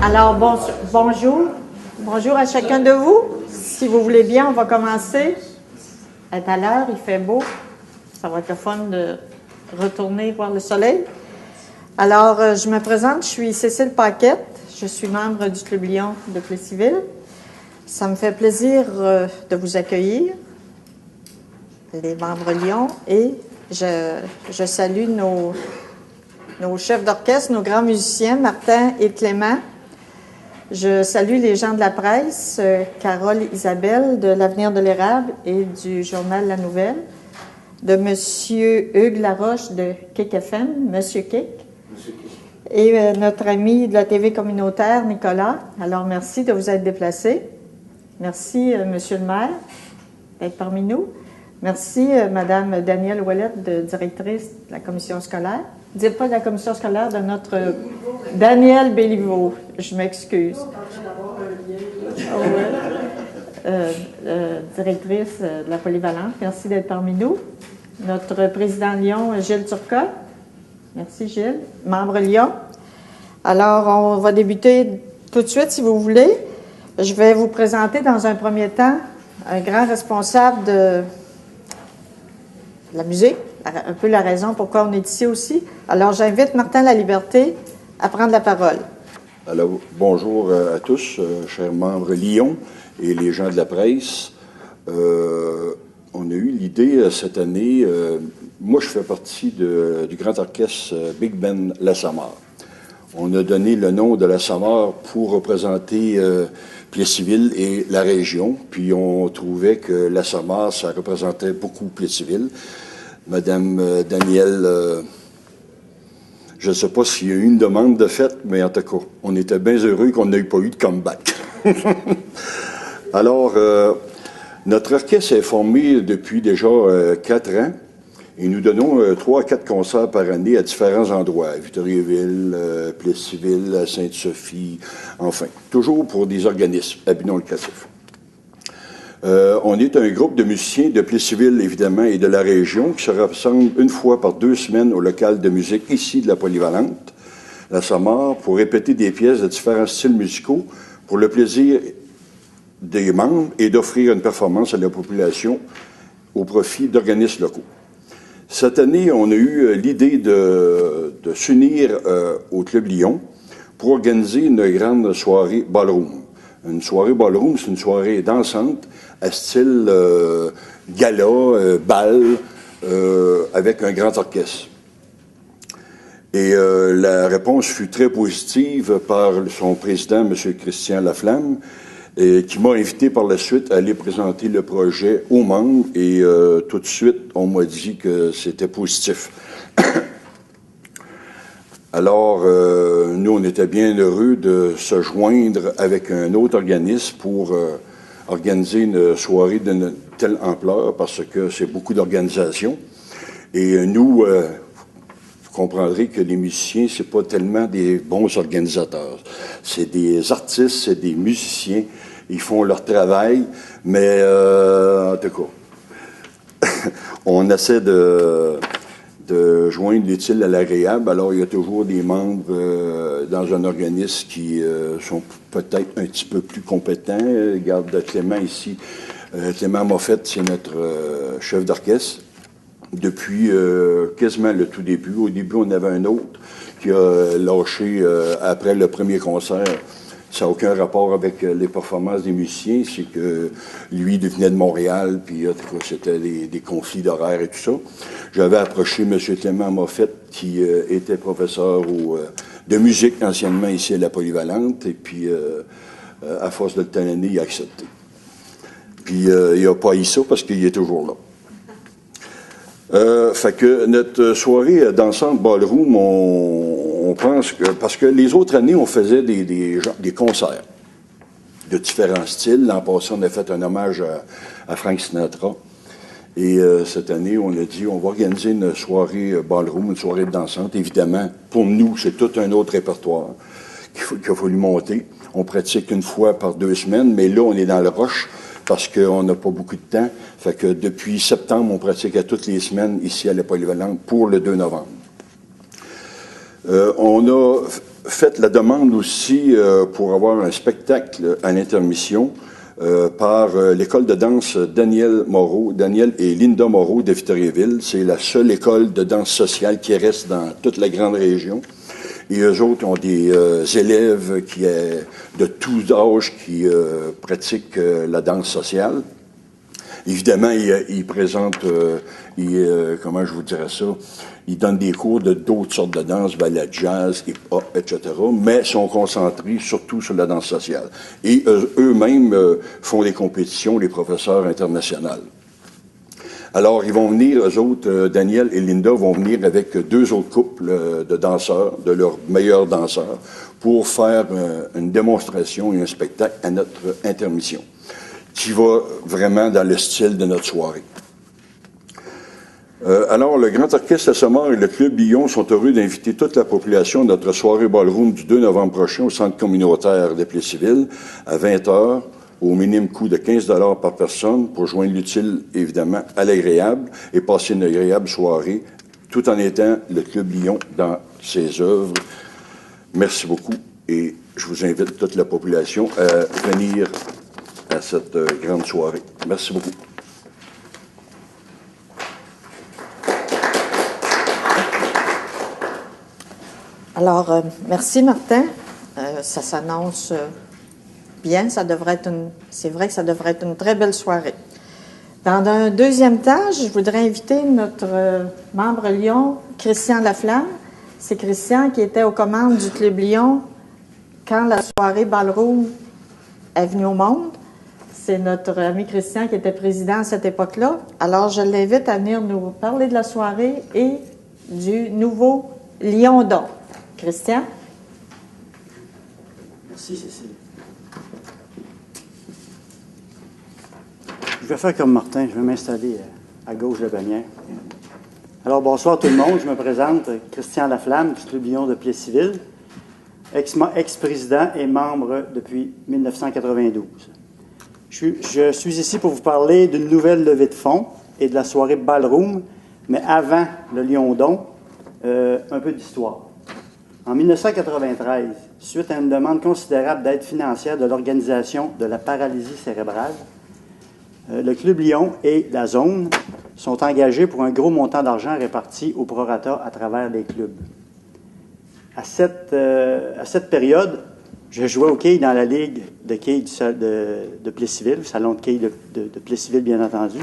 Alors, bonjour à chacun de vous. Si vous voulez bien, on va commencer. À tout à l'heure, il fait beau. Ça va être le fun de retourner voir le soleil. Alors, je me présente, je suis Cécile Paquette. Je suis membre du Club Lion de Plessisville. Ça me fait plaisir de vous accueillir, les membres Lion, et je salue nos chefs d'orchestre, nos grands musiciens, Martin et Clément. Je salue les gens de la presse, Carole Isabelle de l'Avenir de l'Érable et du journal La Nouvelle, de M. Hugues Laroche de Kick FM, M. Kick, et notre ami de la TV communautaire, Nicolas. Alors, merci de vous être déplacé. Merci, Monsieur le maire, d'être parmi nous. Merci, Madame Danielle Ouellette, directrice de la commission scolaire. Dites pas de la commission scolaire, de notre Danielle Béliveau. Je m'excuse. Directrice de la polyvalente. Merci d'être parmi nous. Notre président Lyon, Gilles Turcotte. Merci, Gilles. Membre Lyon. Alors, on va débuter tout de suite, si vous voulez. Je vais vous présenter dans un premier temps un grand responsable de la musique, un peu la raison pourquoi on est ici aussi. Alors, j'invite Martin Laliberté à prendre la parole. Alors, bonjour à tous, chers membres Lyon et les gens de la presse. On a eu l'idée cette année, moi je fais partie du grand orchestre Big Ben La Samar. On a donné le nom de La Samar pour représenter Plessisville et la région, puis on trouvait que La Samar, ça représentait beaucoup Plessisville. Madame Danielle, je ne sais pas s'il y a eu une demande de fait, mais en tout cas, on était bien heureux qu'on n'ait pas eu de comeback. Alors, notre orchestre est formé depuis déjà 4 ans et nous donnons 3 à 4 concerts par année à différents endroits, Victoriaville, Plessisville, Sainte-Sophie, enfin, toujours pour des organismes à but non lucratif. On est un groupe de musiciens de Plessisville, évidemment, et de la région qui se rassemblent une fois par 2 semaines au local de musique ici de la Polyvalente, La Samar, pour répéter des pièces de différents styles musicaux pour le plaisir des membres et d'offrir une performance à la population au profit d'organismes locaux. Cette année, on a eu l'idée de s'unir au Club Lion pour organiser une grande soirée ballroom. Une soirée ballroom, c'est une soirée dansante à style gala, bal, avec un grand orchestre. Et la réponse fut très positive par son président, M. Christian Laflamme, qui m'a invité par la suite à aller présenter le projet aux membres et tout de suite, on m'a dit que c'était positif. Alors, nous, on était bien heureux de se joindre avec un autre organisme pour organiser une soirée d'une telle ampleur parce que c'est beaucoup d'organisations. Et nous, vous comprendrez que les musiciens, c'est pas tellement des bons organisateurs. C'est des artistes, c'est des musiciens. Ils font leur travail, mais en tout cas, on essaie de joindre l'utile à l'agréable. Alors, il y a toujours des membres dans un organisme qui sont peut-être un petit peu plus compétents. Regarde Clément ici. Clément Moffett, c'est notre chef d'orchestre. Depuis quasiment le tout début. Au début, on avait un autre qui a lâché après le premier concert. Ça n'a aucun rapport avec les performances des musiciens. C'est que lui, il venait de Montréal, puis c'était des conflits d'horaires et tout ça. J'avais approché M. Clément Moffett, qui était professeur de musique anciennement ici à la Polyvalente, et puis à force de le talonner, il a accepté. Puis il n'a pas eu ça parce qu'il est toujours là. Fait que notre soirée dansante ballroom, on pense que... Parce que les autres années, on faisait des concerts de différents styles. L'an passé, on a fait un hommage à Frank Sinatra. Et cette année, on a dit, on va organiser une soirée ballroom, une soirée dansante. Évidemment, pour nous, c'est tout un autre répertoire qu'il a fallu monter. On pratique une fois par 2 semaines, mais là, on est dans le rush parce qu'on n'a pas beaucoup de temps. Fait que depuis septembre, on pratique à toutes les semaines ici à la Polyvalente pour le 2 novembre. On a fait la demande aussi pour avoir un spectacle à l'intermission par l'école de danse Daniel et Linda Moreau de Victoriaville. C'est la seule école de danse sociale qui reste dans toute la grande région. Et eux autres ont des élèves de tous âges qui pratiquent la danse sociale. Évidemment, ils présentent, comment je vous dirais ça, ils donnent des cours de d'autres sortes de danse, ballet, jazz, hip-hop, etc., mais sont concentrés surtout sur la danse sociale. Et eux-mêmes font des compétitions, les professeurs internationaux. Alors, ils vont venir, eux autres, Daniel et Linda vont venir avec 2 autres couples de danseurs, de leurs meilleurs danseurs, pour faire une démonstration et un spectacle à notre intermission, qui va vraiment dans le style de notre soirée. Alors, le Grand Orchestre Assommar et le Club Lyon sont heureux d'inviter toute la population à notre soirée ballroom du 2 novembre prochain au Centre communautaire de Plessisville à 20h, au minimum coût de 15 $ par personne pour joindre l'utile, évidemment, à l'agréable et passer une agréable soirée, tout en étant le Club Lyon dans ses œuvres. Merci beaucoup et je vous invite toute la population à venir à cette grande soirée. Merci beaucoup. Alors, merci Martin. Ça s'annonce bien. C'est vrai que ça devrait être une très belle soirée. Dans un deuxième temps, je voudrais inviter notre membre Lyon, Christian Laflamme. C'est Christian qui était aux commandes du Club Lyon quand la soirée Ballroom est venue au monde. C'est notre ami Christian qui était président à cette époque-là. Alors, je l'invite à venir nous parler de la soirée et du nouveau Lyon-Don. Christian? Merci, Cécile. Je vais faire comme Martin, je vais m'installer à gauche de la bannière. Alors, bonsoir tout le monde. Je me présente, Christian Laflamme, du Club Lyon de Plessisville, ex-président et membre depuis 1992. Je suis ici pour vous parler d'une nouvelle levée de fonds et de la soirée Ballroom, mais avant le Lyon-Don, un peu d'histoire. En 1993, suite à une demande considérable d'aide financière de l'Organisation de la paralysie cérébrale, le Club Lyon et la Zone sont engagés pour un gros montant d'argent réparti au prorata à travers les clubs. À cette période, je jouais au quai dans la ligue de quai de Plessisville, le salon de quai de Plessisville, bien entendu.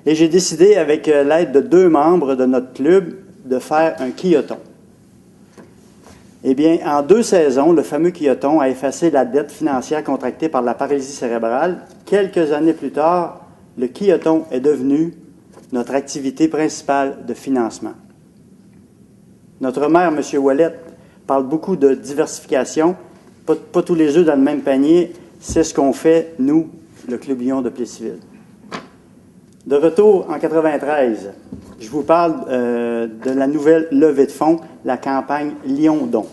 Et j'ai décidé, avec l'aide de 2 membres de notre club, de faire un quilloton. Eh bien, en 2 saisons, le fameux quilloton a effacé la dette financière contractée par la paralysie cérébrale. Quelques années plus tard, le quilloton est devenu notre activité principale de financement. Notre maire, M. Ouellet, parle beaucoup de diversification. Pas tous les œufs dans le même panier. C'est ce qu'on fait, nous, le Club Lyon de Plessisville. De retour en 93, je vous parle de la nouvelle levée de fonds, la campagne Lyon-Don.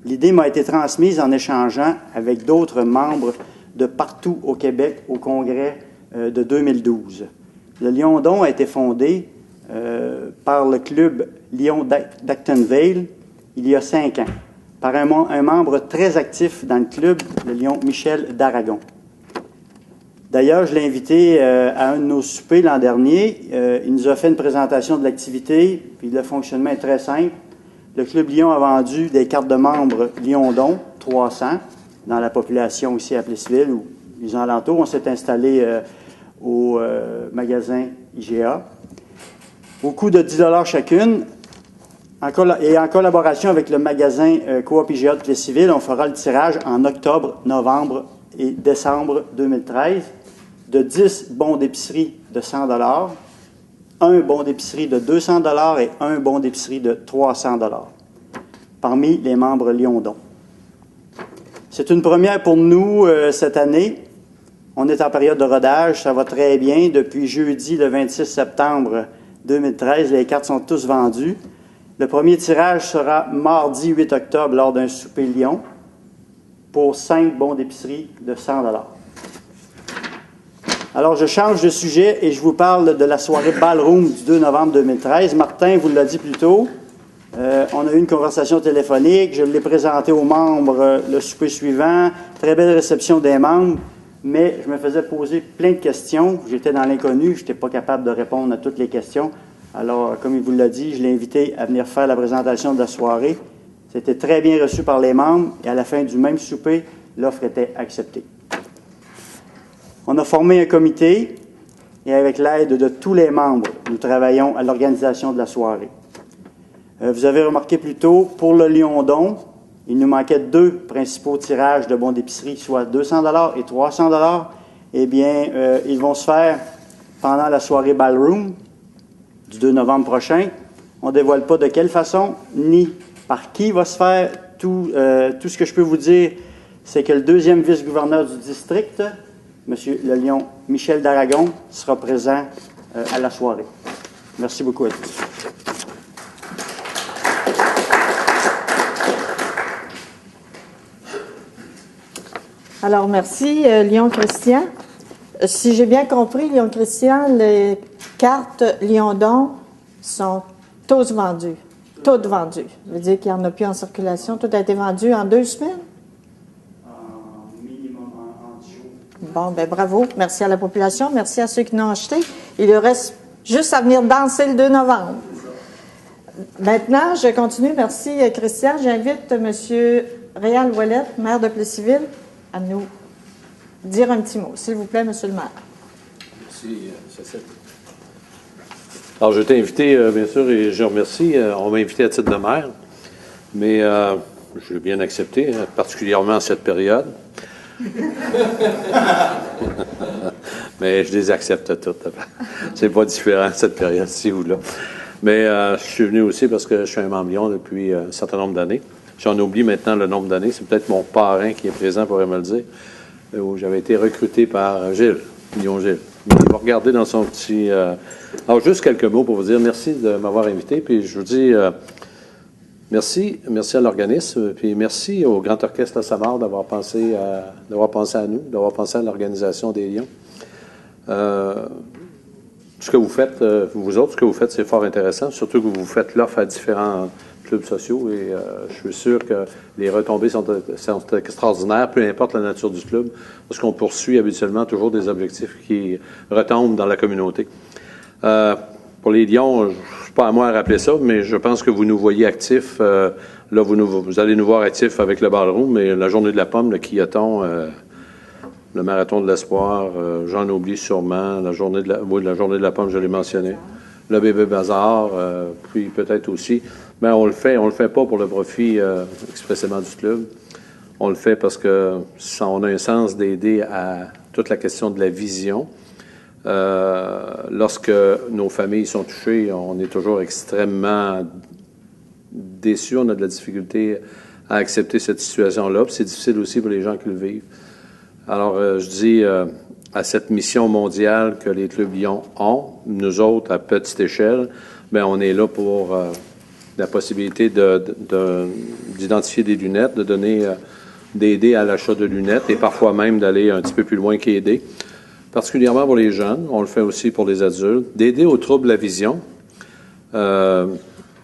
L'idée m'a été transmise en échangeant avec d'autres membres de partout au Québec au congrès de 2012. Le Lyon-Don a été fondé par le club Lyon d'Actonville il y a 5 ans, par un membre très actif dans le club, le Lyon Michel d'Aragon. D'ailleurs, je l'ai invité à un de nos soupers l'an dernier. Il nous a fait une présentation de l'activité, puis le fonctionnement est très simple. Le Club Lyon a vendu des cartes de membres Lyon-Don, 300, dans la population ici à Plessisville ou les alentours. On s'est installé au magasin IGA. Au coût de 10 $ chacune, et en collaboration avec le magasin Coop IGA de Plessisville, on fera le tirage en octobre, novembre et décembre 2013 de 10 bons d'épicerie de 100 $, un bon d'épicerie de 200 $ et un bon d'épicerie de 300 $ parmi les membres Lyon-Don. C'est une première pour nous cette année. On est en période de rodage, ça va très bien. Depuis jeudi, le 26 septembre 2013, les cartes sont tous vendues. Le premier tirage sera mardi 8 octobre lors d'un souper Lyon pour 5 bons d'épicerie de 100 $. Alors, je change de sujet et je vous parle de la soirée Ballroom du 2 novembre 2013. Martin vous l'a dit plus tôt, On a eu une conversation téléphonique. Je l'ai présenté aux membres le souper suivant. Très belle réception des membres. Mais je me faisais poser plein de questions. J'étais dans l'inconnu. Je n'étais pas capable de répondre à toutes les questions. Alors, comme il vous l'a dit, je l'ai invité à venir faire la présentation de la soirée. C'était très bien reçu par les membres. Et à la fin du même souper, l'offre était acceptée. On a formé un comité. Et avec l'aide de tous les membres, nous travaillons à l'organisation de la soirée. Vous avez remarqué plus tôt, pour le Lion-Don, il nous manquait 2 principaux tirages de bons d'épicerie, soit 200 $ et 300 $. Eh bien, ils vont se faire pendant la soirée Ballroom du 2 novembre prochain. On ne dévoile pas de quelle façon, ni par qui va se faire. Tout ce que je peux vous dire, c'est que le 2e vice-gouverneur du district, M. le Lion Michel d'Aragon, sera présent à la soirée. Merci beaucoup à tous. Alors, merci, Lion Christian. Si j'ai bien compris, Lion Christian, les cartes Lion-Don sont toutes vendues. Toutes vendues. Ça veut dire qu'il n'y en a plus en circulation. Tout a été vendu en 2 semaines? Minimum en 10 jours. Bon, ben bravo. Merci à la population. Merci à ceux qui l'ont acheté. Il leur reste juste à venir danser le 2 novembre. Maintenant, je continue. Merci, Christian. J'invite M. Réal Ouellette, maire de Plessisville, à nous dire un petit mot. S'il vous plaît, M. le maire. Merci, Cécile. Alors, je t'ai invité, bien sûr, et je remercie. On m'a invité à titre de maire, mais je l'ai bien accepté, particulièrement en cette période. Mais je les accepte toutes. C'est pas différent, cette période-ci ou là. Mais je suis venu aussi parce que je suis un membre Lion depuis un certain nombre d'années. J'en oublie maintenant le nombre d'années. C'est peut-être mon parrain qui est présent pourrait me le dire. Où j'avais été recruté par Gilles, Lion Gilles. Il va regarder dans son petit... Alors, juste quelques mots pour vous dire merci de m'avoir invité. Puis je vous dis merci à l'organisme. Puis merci au Grand Orchestre La Savard d'avoir pensé à nous, d'avoir pensé à l'organisation des Lions. Ce que vous faites, vous autres, ce que vous faites, c'est fort intéressant. Surtout que vous faites l'offre à différents clubs sociaux et je suis sûr que les retombées sont extraordinaires, peu importe la nature du club, parce qu'on poursuit habituellement toujours des objectifs qui retombent dans la communauté. Pour les Lions, c'est pas à moi à rappeler ça, mais je pense que vous nous voyez actifs. Là, vous allez nous voir actifs avec le ballroom, mais la journée de la pomme, le quilloton, le marathon de l'espoir, j'en oublie sûrement, la journée de la pomme, je l'ai mentionné. Le bébé bazar, puis peut-être aussi. Mais on le fait pas pour le profit expressément du club. On le fait parce que on a un sens d'aider à toute la question de la vision. Lorsque nos familles sont touchées, on est toujours extrêmement déçus. On a de la difficulté à accepter cette situation-là. Puis c'est difficile aussi pour les gens qui le vivent. Alors, je dis à cette mission mondiale que les clubs Lions ont, nous autres, à petite échelle, bien, on est là pour la possibilité d'identifier des lunettes, de donner, d'aider à l'achat de lunettes et parfois même d'aller un petit peu plus loin qu'aider. Particulièrement pour les jeunes, on le fait aussi pour les adultes, d'aider aux troubles de la vision.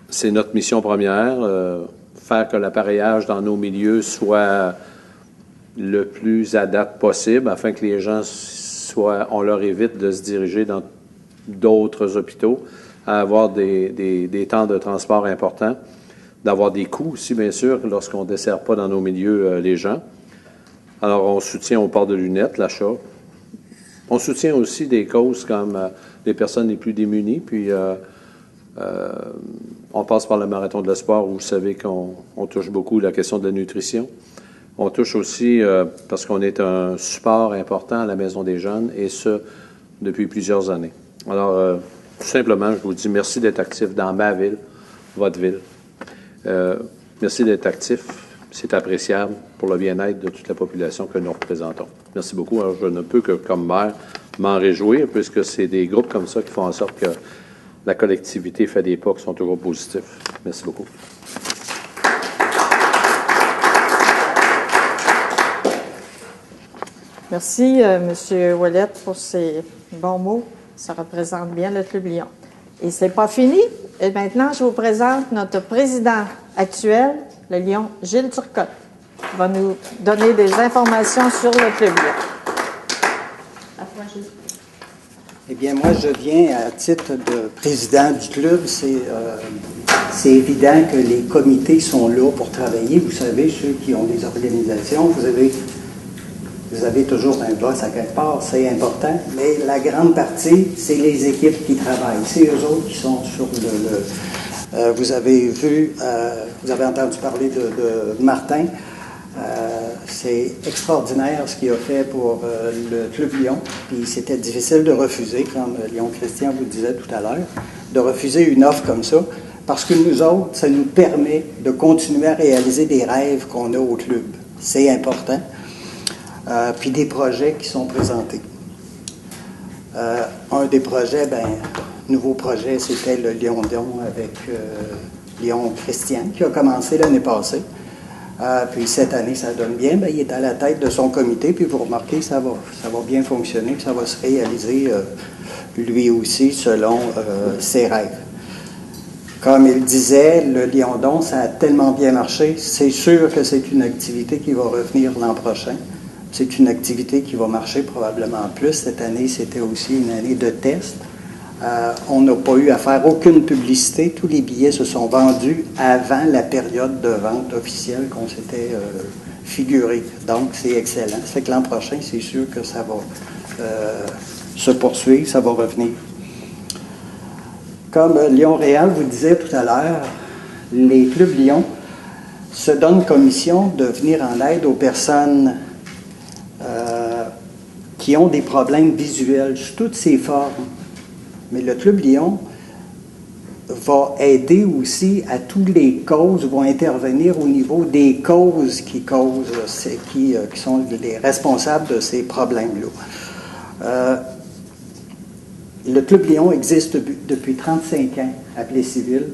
C'est notre mission première, faire que l'appareillage dans nos milieux soit le plus à date possible afin que les gens on leur évite de se diriger dans d'autres hôpitaux, à avoir des temps de transport importants, d'avoir des coûts aussi, bien sûr, lorsqu'on ne dessert pas dans nos milieux les gens. Alors, on soutient au port de lunettes, l'achat. On soutient aussi des causes comme les personnes les plus démunies, puis on passe par le marathon de l'espoir où vous savez qu'on touche beaucoup la question de la nutrition. On touche aussi, parce qu'on est un support important à la Maison des jeunes, et ce, depuis plusieurs années. Alors, tout simplement, je vous dis merci d'être actif dans ma ville, votre ville. Merci d'être actif. C'est appréciable pour le bien-être de toute la population que nous représentons. Merci beaucoup. Alors, je ne peux que, comme maire, m'en réjouir, puisque c'est des groupes comme ça qui font en sorte que la collectivité fait des pas qui sont toujours positifs. Merci beaucoup. Merci, M. Ouellette, pour ces bons mots. Ça représente bien le Club Lion. Et c'est pas fini. Et maintenant, je vous présente notre président actuel, le Lion, Gilles Turcotte, qui va nous donner des informations sur le Club Lion. À toi, Gilles. Eh bien, moi, je viens à titre de président du club. C'est évident que les comités sont là pour travailler. Vous savez, ceux qui ont des organisations, vous avez toujours un boss à quelque part, c'est important. Mais la grande partie, c'est les équipes qui travaillent. C'est eux autres qui sont sur vous avez vu, vous avez entendu parler de Martin. C'est extraordinaire ce qu'il a fait pour le Club Lion. Puis c'était difficile de refuser, comme Léon Christian vous disait tout à l'heure, de refuser une offre comme ça, parce que nous autres, ça nous permet de continuer à réaliser des rêves qu'on a au club. C'est important. Puis des projets qui sont présentés. Un des projets, nouveau projet, c'était le Lion-Don avec Léon Christian, qui a commencé l'année passée. Puis cette année, ça donne bien. Il est à la tête de son comité, puis vous remarquez, ça va bien fonctionner, puis ça va se réaliser lui aussi selon ses rêves. Comme il disait, le Lion-Don, ça a tellement bien marché, c'est sûr que c'est une activité qui va revenir l'an prochain. C'est une activité qui va marcher probablement plus. Cette année, c'était aussi une année de test. On n'a pas eu à faire aucune publicité. Tous les billets se sont vendus avant la période de vente officielle qu'on s'était figuré. Donc, c'est excellent. Ça fait que l'an prochain, c'est sûr que ça va se poursuivre, ça va revenir. Comme Lyon-Réal vous disait tout à l'heure, les clubs Lyon se donnent comme mission de venir en aide aux personnes qui ont des problèmes visuels sous toutes ces formes. Mais le Club Lion va aider aussi à toutes les causes, va intervenir au niveau des causes qui sont les responsables de ces problèmes-là. Le Club Lion existe depuis 35 ans à Plessisville.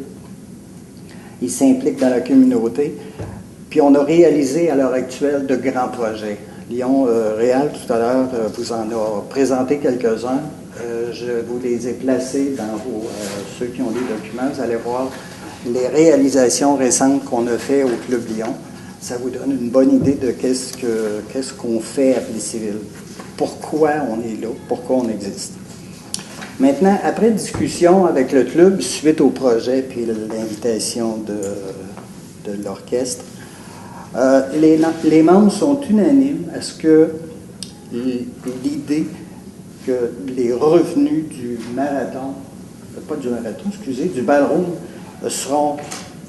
Il s'implique dans la communauté. Puis on a réalisé à l'heure actuelle de grands projets. Lyon-Réal, tout à l'heure, vous en a présenté quelques-uns. Je vous les ai placés dans ceux qui ont les documents. Vous allez voir les réalisations récentes qu'on a fait au Club Lyon. Ça vous donne une bonne idée de qu'est-ce qu'on fait à Plessisville. Pourquoi on est là, pourquoi on existe. Maintenant, après discussion avec le club, suite au projet puis l'invitation de l'orchestre, les membres sont unanimes à ce que l'idée que les revenus du du ballroom seront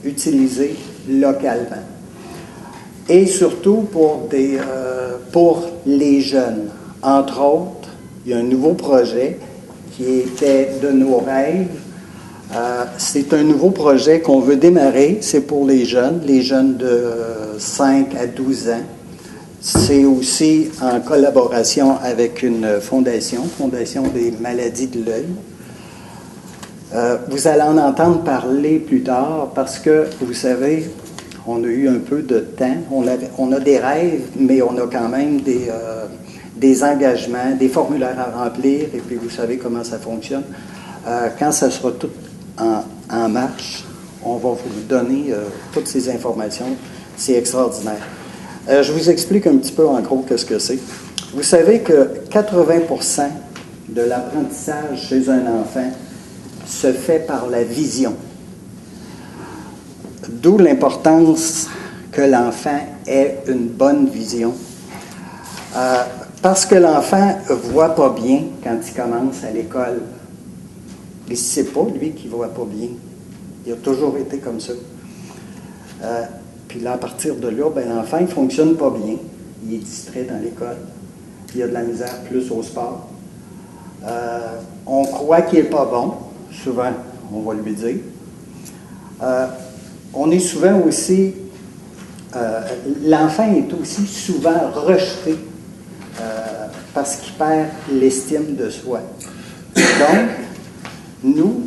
utilisés localement. Et surtout pour les jeunes. Entre autres, il y a un nouveau projet qui était de nos rêves. C'est un nouveau projet qu'on veut démarrer. C'est pour les jeunes de 5 à 12 ans. C'est aussi en collaboration avec une fondation des maladies de l'œil. Vous allez en entendre parler plus tard parce que, vous savez, on a eu un peu de temps. On a des rêves, mais on a quand même des engagements, des formulaires à remplir, et puis vous savez comment ça fonctionne. Quand ça sera tout en marche, on va vous donner toutes ces informations. C'est extraordinaire. Je vous explique un petit peu en gros qu'est-ce que c'est. Vous savez que 80% de l'apprentissage chez un enfant se fait par la vision. D'où l'importance que l'enfant ait une bonne vision. Parce que l'enfant ne voit pas bien quand il commence à l'école. Mais c'est pas lui qui ne voit pas bien. Il a toujours été comme ça. Puis là, à partir de là, l'enfant ne fonctionne pas bien. Il est distrait dans l'école. Il a de la misère plus au sport. On croit qu'il n'est pas bon. Souvent, on va lui dire. On est souvent aussi... l'enfant est aussi souvent rejeté parce qu'il perd l'estime de soi. Donc, nous,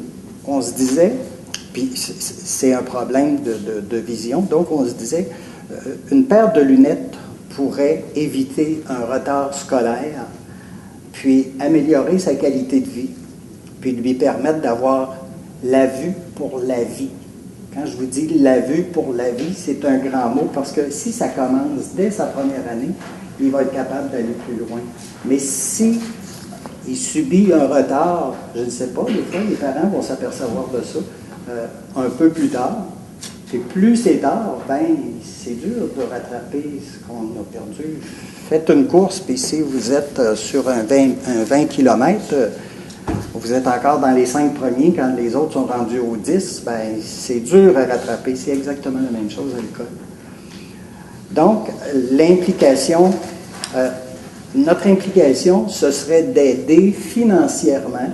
on se disait... Puis c'est un problème de vision. Donc, on se disait, une paire de lunettes pourrait éviter un retard scolaire, puis améliorer sa qualité de vie, puis lui permettre d'avoir la vue pour la vie. Quand je vous dis la vue pour la vie, c'est un grand mot parce que si ça commence dès sa première année, il va être capable d'aller plus loin. Mais si il subit un retard, je ne sais pas, des fois les parents vont s'apercevoir de ça un peu plus tard. Et plus c'est tard, ben c'est dur de rattraper ce qu'on a perdu. Faites une course, puis si vous êtes sur un 20 km, vous êtes encore dans les 5 premiers quand les autres sont rendus aux 10, ben c'est dur à rattraper. C'est exactement la même chose à l'école. Donc, l'implication, notre implication, ce serait d'aider financièrement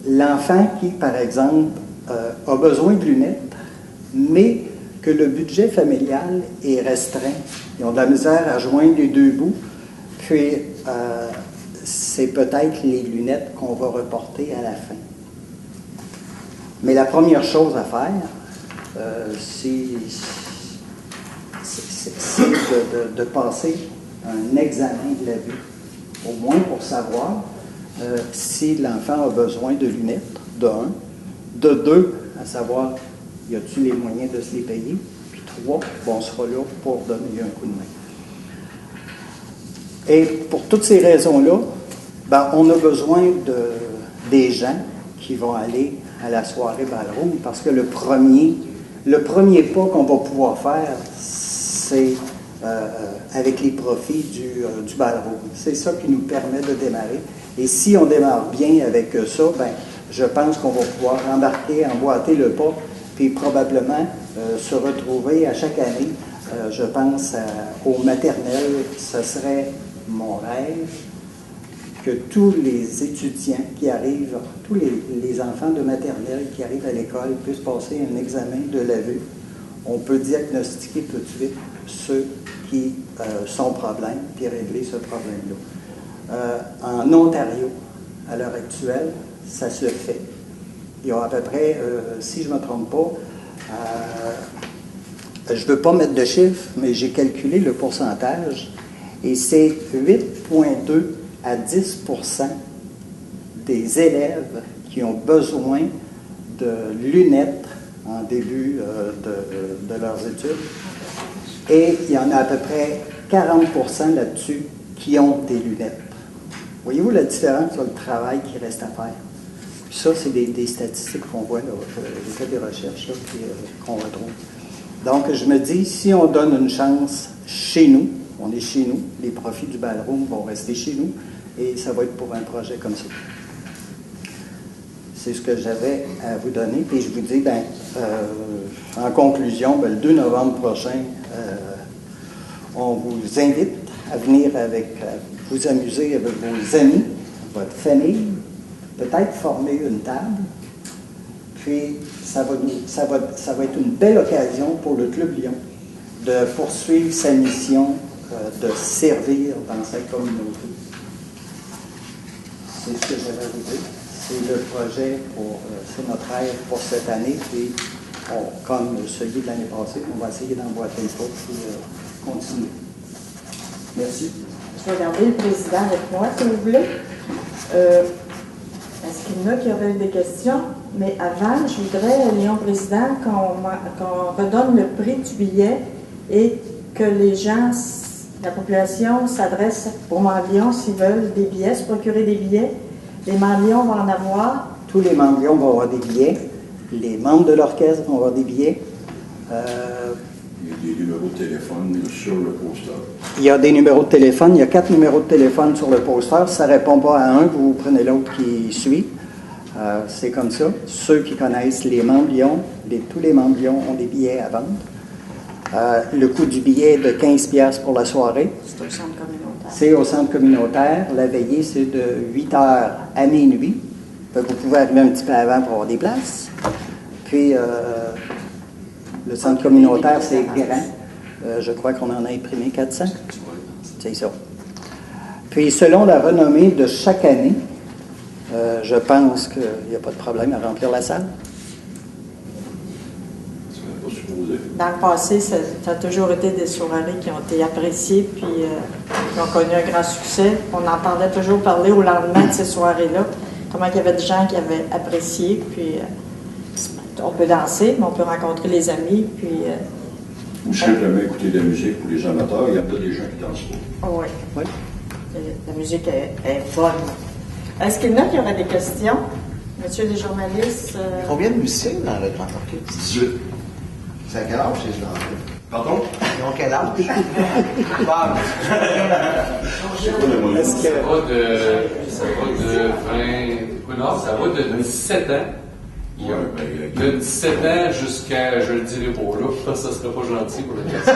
l'enfant qui, par exemple, a besoin de lunettes, mais que le budget familial est restreint. Ils ont de la misère à joindre les deux bouts, puis c'est peut-être les lunettes qu'on va reporter à la fin. Mais la première chose à faire, c'est de passer un examen de la vue, au moins pour savoir si l'enfant a besoin de lunettes, de un, de deux, à savoir y a-t-il les moyens de se les payer, puis trois, bon, on sera là pour donner un coup de main. Et pour toutes ces raisons-là, ben, on a besoin des gens qui vont aller à la soirée ballroom parce que le premier pas qu'on va pouvoir faire, c'est avec les profits du ballroom. C'est ça qui nous permet de démarrer. Et si on démarre bien avec ça, ben, je pense qu'on va pouvoir embarquer, emboîter le pas, puis probablement se retrouver à chaque année. Je pense au maternel, ce serait mon rêve que tous les étudiants qui arrivent, tous les enfants de maternelle qui arrivent à l'école puissent passer un examen de la vue. On peut diagnostiquer tout de suite ceux qui sont problèmes, puis régler ce problème-là. En Ontario, à l'heure actuelle, ça se fait. Il y a à peu près, si je ne me trompe pas, je ne veux pas mettre de chiffres, mais j'ai calculé le pourcentage, et c'est 8,2 à 10% des élèves qui ont besoin de lunettes en début de leurs études. Et il y en a à peu près 40% là-dessus qui ont des lunettes. Voyez-vous la différence sur le travail qui reste à faire? Puis ça, c'est des statistiques qu'on voit, là, j'ai fait des recherches là, puis, qu'on retrouve. Donc, je me dis, si on donne une chance chez nous, on est chez nous, les profits du ballroom vont rester chez nous, et ça va être pour un projet comme ça. C'est ce que j'avais à vous donner. Puis je vous dis, ben, en conclusion, ben, le 2 novembre prochain, on vous invite à venir vous amuser avec vos amis, votre famille, peut-être former une table. Puis ça va être une belle occasion pour le Club Lion de poursuivre sa mission de servir dans sa communauté. C'est ce que j'avais à vous dire. C'est le projet, c'est notre rêve pour cette année. Puis, comme celui de l'année passée, on va essayer d'emboîter le pas et continuer. Merci. Je vais garder le président avec moi, si vous voulez. Est-ce qu'il y en a qui auraient des questions? Mais avant, je voudrais, Léon Président, qu'on redonne le prix du billet et que les gens, la population s'adresse aux Membres s'ils veulent des billets, se procurer des billets. Les Membres vont en avoir. Tous les Membres vont avoir des billets. Les membres de l'orchestre vont avoir des billets. Il y a des numéros de téléphone sur le poster. Il y a des numéros de téléphone. Il y a 4 numéros de téléphone sur le poster. Si ça ne répond pas à un, vous prenez l'autre qui suit. C'est comme ça. Ceux qui connaissent les Membres Lion, tous les Membres Lion ont des billets à vendre. Le coût du billet est de 15$ pour la soirée. C'est au centre communautaire. C'est au centre communautaire. La veillée, c'est de 8h à minuit. Vous pouvez arriver un petit peu avant pour avoir des places. Puis, le centre communautaire, c'est grand. Je crois qu'on en a imprimé 400. C'est ça. Puis, selon la renommée de chaque année, je pense qu'il n'y a pas de problème à remplir la salle. Dans le passé, ça a toujours été des soirées qui ont été appréciées puis qui ont connu un grand succès. On entendait toujours parler au lendemain de ces soirées-là. comment il y avait des gens qui avaient apprécié. Puis, on peut danser, mais on peut rencontrer les amis. Puis, ou simplement écouter de la musique pour les amateurs. Il y en a des gens qui dansent pas. Oui. Oui. La musique est bonne. Est-ce qu'il y en a qui auraient des questions? Monsieur les journalistes? Combien de musiciens dans le Grand Orchestre? 18. C'est à quel âge ces gens-là? Pardon? Ils ont quel âge? Ça va de 17 ans. De 17 ans jusqu'à, je le dirai pas là, ça serait pas gentil pour le question.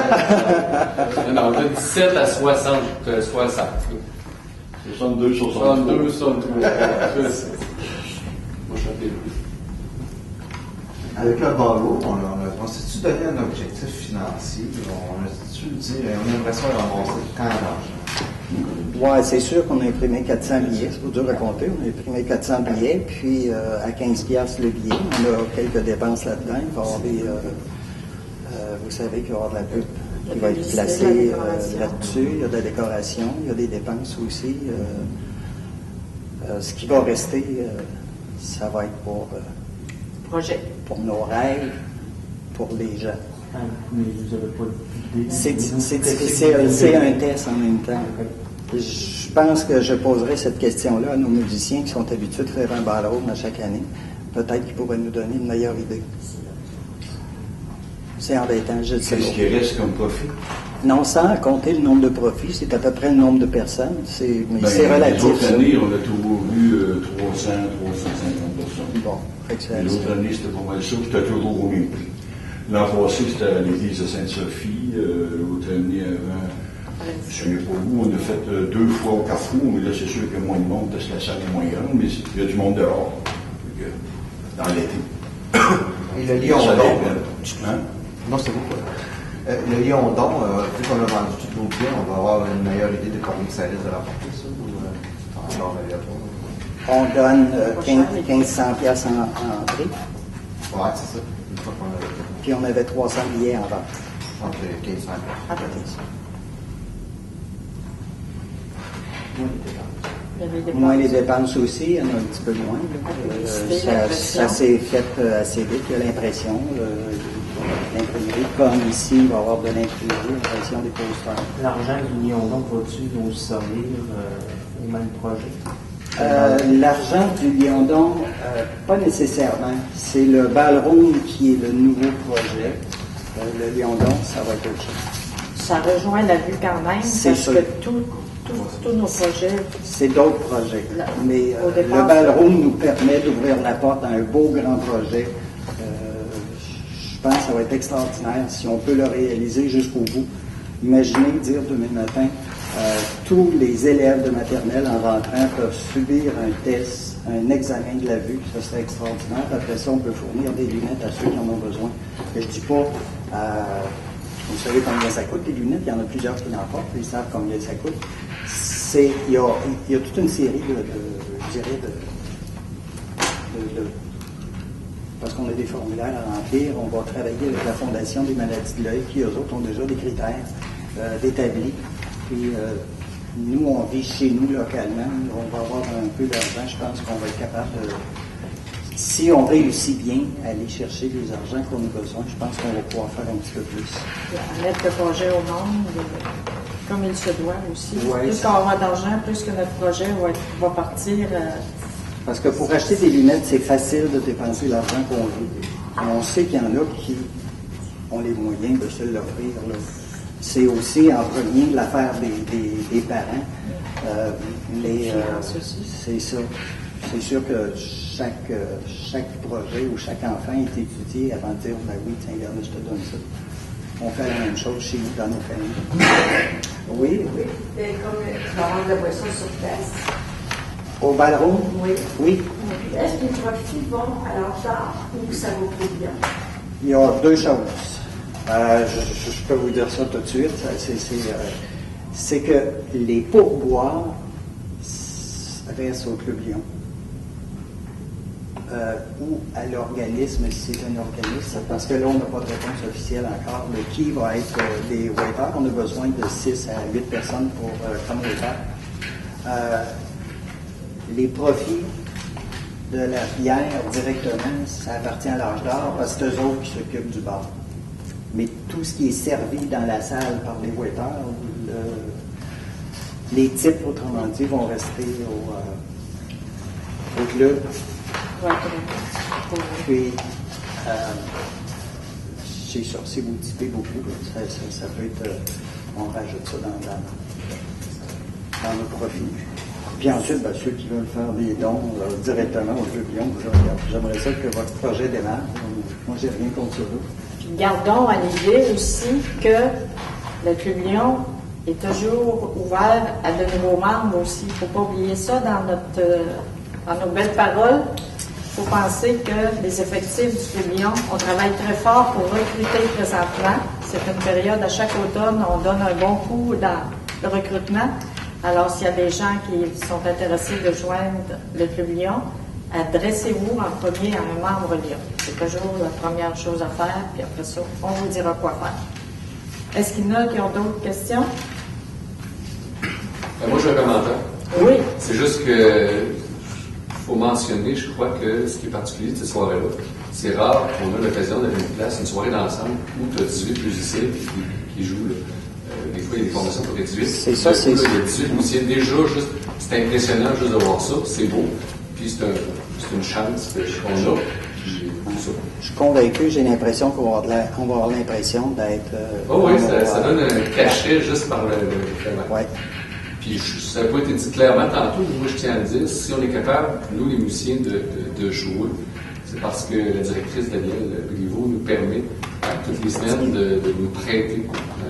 Non, de 17 à 60. 62, 63. 62, 63. Moi, je chantais plus. Avec le barreau, on s'est-tu donné un objectif financier? On a-tu dit, on aimerait ça ramasser tant d'argent? Oui, c'est sûr qu'on a imprimé 400 billets, c'est pas dur à compter. On a imprimé 400 billets, puis à 15$ le billet. On a quelques dépenses là-dedans. Il va y avoir des. Vous savez qu'il va y avoir de la pub qui va être placée là-dessus. Il y a de la décoration, il y a des dépenses aussi. Ce qui va rester, ça va être pour. Projet. Pour nos rêves, pour les gens. Mais vous n'avez pas d'idée? C'est difficile, c'est un test en même temps. Je pense que je poserai cette question-là à nos musiciens qui sont habitués de faire un ballroom à chaque année. Peut-être qu'ils pourraient nous donner une meilleure idée. C'est embêtant, je le sais. Qu'est-ce qui reste comme profit? Non, sans compter le nombre de profits, c'est à peu près le nombre de personnes. Mais c'est relatif. Les autres années, on a toujours eu 300, 350 personnes. Bon, les autres années, c'était pas mal ça, puis c'était toujours au même prix. L'an passé, c'était à l'église de Sainte-Sophie. L'autre année avant, je ne sais pas où, on a fait 2 fois au Carrefour, mais là, c'est sûr qu'il y a moins de monde parce que la salle est moins grande, mais il y a du monde dehors. Dans l'été. Et le Lion-Don. Hein? Non, c'est beaucoup. Le Lion-Don, vu qu'on a vendu tout nos billets, on va avoir une meilleure idée de combien ça risque de rapporter, ça? On donne 1500$ en prix. Ouais, c'est ça. Une fois qu'on a... Puis on avait 300 billets en vente. Entre 1500 Moins les dépenses aussi, il y en a un petit peu moins. Ça s'est fait assez vite, il y a l'impression. L'imprimerie, comme ici, il va y avoir de l'imprimerie, l'impression des posters. L'argent du Lion-Don va-tu nous servir au même projet? L'argent du Lion-Don, pas nécessairement. C'est le ballroom qui est le nouveau projet. Le Lion-Don, ça va être autre chose. Ça rejoint la vue quand même, C'est parce sûr. que tous nos projets... C'est d'autres projets. Mais au départ, le ballroom nous permet d'ouvrir la porte à un beau grand projet. Je pense que ça va être extraordinaire si on peut le réaliser jusqu'au bout. Imaginez dire demain matin, tous les élèves de maternelle en rentrant peuvent subir un test, un examen de la vue. Ça serait extraordinaire. Après ça, on peut fournir des lunettes à ceux qui en ont besoin. Je ne dis pas, vous savez combien ça coûte, les lunettes. Il y en a plusieurs qui n'en portent. Ils savent combien ça coûte. Il y a toute une série parce qu'on a des formulaires à remplir. On va travailler avec la Fondation des maladies de l'œil, qui eux autres ont déjà des critères d'établis. Puis nous, on vit chez nous localement. On va avoir un peu d'argent. Je pense qu'on va être capable de... Si on réussit bien à aller chercher les argents qu'on a besoin, je pense qu'on va pouvoir faire un petit peu plus. À mettre le projet au monde, comme il se doit aussi. Ouais, plus qu'on va avoir d'argent, plus que notre projet va partir... Parce que pour acheter des lunettes, c'est facile de dépenser l'argent qu'on veut. On sait qu'il y en a qui ont les moyens de se l'offrir. C'est aussi en premier l'affaire des parents. C'est ça. C'est sûr que chaque projet ou chaque enfant est étudié avant de dire ben oui, tiens, regarde, je te donne ça. On fait la même chose chez nous dans nos familles. Oui. Et comme tu vas avoir de la boisson sur place. Au ballroom? Oui. Oui. Est-ce que les profits vont à leur part ou ça vaut trop bien? Il y a 2 choses. Je peux vous dire ça tout de suite. C'est que les pourboires restent au Club Lion. Ou à l'organisme, si c'est un organisme, parce que là, on n'a pas de réponse officielle encore de qui va être les waiters. On a besoin de 6 à 8 personnes comme waiters. Les profits de la bière directement, ça appartient à l'Âge d'Or parce que c'est eux autres qui s'occupent du bar. Mais tout ce qui est servi dans la salle par les waiters, les types, autrement dit, vont rester au club. Puis, c'est ça, si vous typez beaucoup, ça peut être, on rajoute ça dans nos profils. Puis ensuite, ceux qui veulent faire des dons directement au Club Lyon, j'aimerais ça que votre projet démarre. Moi, j'ai rien contre ça. Puis gardons à l'idée aussi que le Club Lyon est toujours ouvert à de nouveaux membres aussi. Il ne faut pas oublier ça dans nos belles paroles. Il faut penser que les effectifs du Club Lyon, on travaille très fort pour recruter présentement. C'est une période, à chaque automne, on donne un bon coup dans le recrutement. Alors, s'il y a des gens qui sont intéressés de joindre le Club Lyon, adressez-vous en premier à un membre Lyon. C'est toujours la première chose à faire, puis après ça, on vous dira quoi faire. Est-ce qu'il y en a qui ont d'autres questions? Moi, j'ai un commentaire. Oui. C'est juste que faut mentionner, je crois que ce qui est particulier de cette soirée-là, c'est rare qu'on a l'occasion d'aller une place, une soirée d'ensemble où tu as 18 musiciens qui jouent. Là. Des fois, il y a des formations pour les 18. C'est ça, c'est ça. Il y a 18 musiciens. Déjà, c'est impressionnant juste de voir ça. C'est beau. Puis c'est une chance qu'on a. Puis, je suis convaincu, j'ai l'impression qu'on va avoir l'impression d'être... oui, ça donne un cachet juste par le ouais. Puis ça n'a pas été dit clairement tantôt, mais moi je tiens à le dire, si on est capable, nous les musiciens, de jouer, c'est parce que la directrice Danielle Briveau nous permet toutes les semaines de nous prêter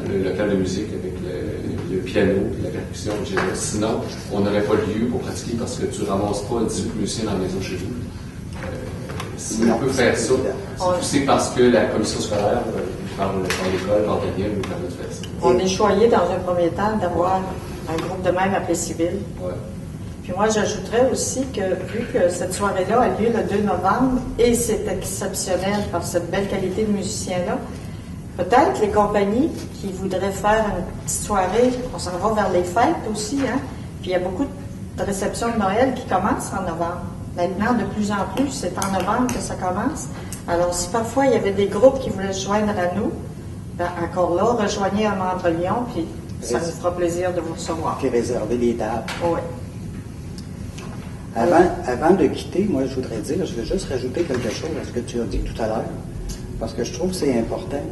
le local de musique avec le piano, la percussion, etc. Sinon, on n'aurait pas de lieu pour pratiquer parce que tu ne ramasses pas 18 musiciens dans la maison chez vous. Si on peut faire ça, c'est parce que la commission scolaire, par l'école, par Daniel, nous permet de faire ça. On est choyé dans un premier temps d'avoir un groupe de même appelé civil. Ouais. Puis moi, j'ajouterais aussi que, vu que cette soirée-là a lieu le 2 novembre, et c'est exceptionnel par cette belle qualité de musiciens-là, peut-être les compagnies qui voudraient faire une petite soirée, on s'en va vers les fêtes aussi, hein? Puis il y a beaucoup de réceptions de Noël qui commencent en novembre. Maintenant, de plus en plus, c'est en novembre que ça commence. Alors, si parfois il y avait des groupes qui voulaient se joindre à nous, ben, encore là, rejoignez un membre Lyon, puis ça nous fera plaisir de vous recevoir. Puis réserver les tables. Oui. Avant de quitter, moi, je veux juste rajouter quelque chose à ce que tu as dit tout à l'heure, parce que je trouve que c'est important.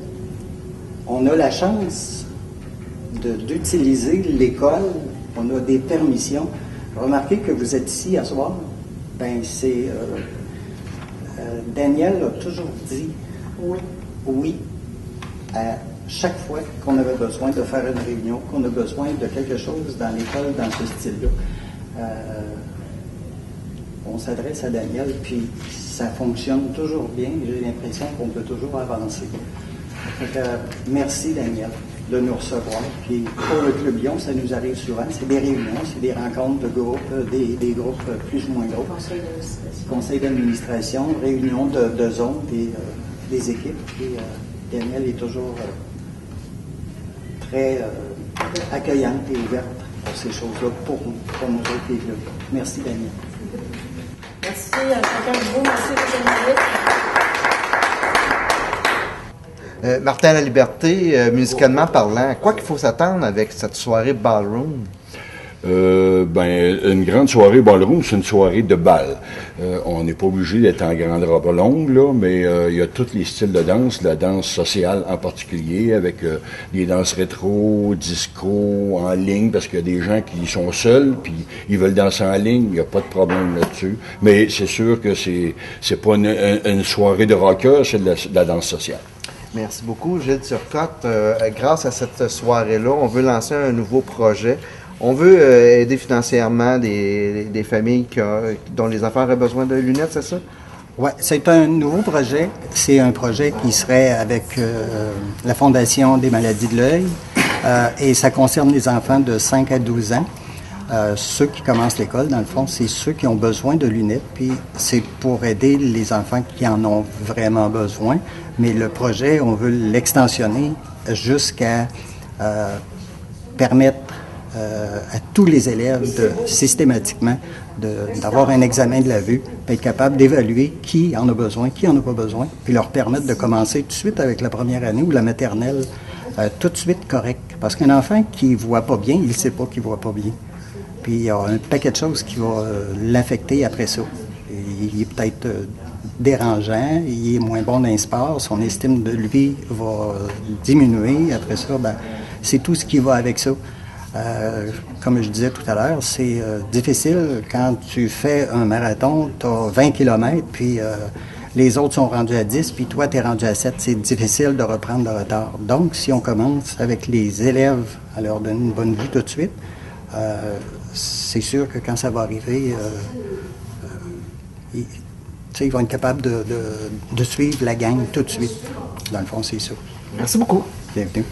On a la chance d'utiliser l'école, on a des permissions. Remarquez que vous êtes ici à soir. Ben, c'est... Daniel a toujours dit oui à chaque fois qu'on avait besoin de faire une réunion, qu'on a besoin de quelque chose dans l'école, dans ce style-là. On s'adresse à Daniel, puis ça fonctionne toujours bien. J'ai l'impression qu'on peut toujours avancer. Donc, merci, Daniel, de nous recevoir. Puis pour le Club Lyon, ça nous arrive souvent. C'est des réunions, c'est des rencontres de groupes, des groupes plus ou moins gros. Conseil d'administration, réunion de zone des équipes. Puis Daniel est toujours très accueillante et ouverte pour ces choses-là, pour nous autres, les clubs. Merci, Daniel. Merci à chacun de vous. Merci, M. Martin Laliberté, musicalement parlant, quoi qu'il faut s'attendre avec cette soirée ballroom? Une grande soirée ballroom, c'est une soirée de bal. On n'est pas obligé d'être en grande robe longue, là, mais il y a tous les styles de danse, la danse sociale en particulier, avec les danses rétro, disco, en ligne, parce qu'il y a des gens qui sont seuls, puis ils veulent danser en ligne, il n'y a pas de problème là-dessus. Mais c'est sûr que c'est pas une soirée de rocker, c'est de la danse sociale. Merci beaucoup, Gilles Turcotte. Grâce à cette soirée-là, on veut lancer un nouveau projet. On veut aider financièrement des familles dont les enfants auraient besoin de lunettes, c'est ça? Oui, c'est un nouveau projet. C'est un projet qui serait avec la Fondation des maladies de l'œil et ça concerne les enfants de 5 à 12 ans. Ceux qui commencent l'école, dans le fond, c'est ceux qui ont besoin de lunettes, puis c'est pour aider les enfants qui en ont vraiment besoin. Mais le projet, on veut l'extensionner jusqu'à permettre à tous les élèves systématiquement d'avoir un examen de la vue, puis être capable d'évaluer qui en a besoin, qui en a pas besoin, puis leur permettre de commencer tout de suite avec la première année ou la maternelle, tout de suite correct. Parce qu'un enfant qui ne voit pas bien, il ne sait pas qu'il ne voit pas bien. Puis il y a un paquet de choses qui vont l'affecter après ça. Il est peut-être dérangeant, il est moins bon dans les sports, son estime de lui va diminuer. Après ça, c'est tout ce qui va avec ça. Comme je disais tout à l'heure, c'est difficile quand tu fais un marathon, tu as 20 km, puis les autres sont rendus à 10, puis toi, tu es rendu à 7. C'est difficile de reprendre le retard. Donc, si on commence avec les élèves à leur donner une bonne vue tout de suite, c'est sûr que quand ça va arriver, ils vont être capables de suivre la gang tout de suite. Dans le fond, c'est ça. Merci beaucoup. Bienvenue.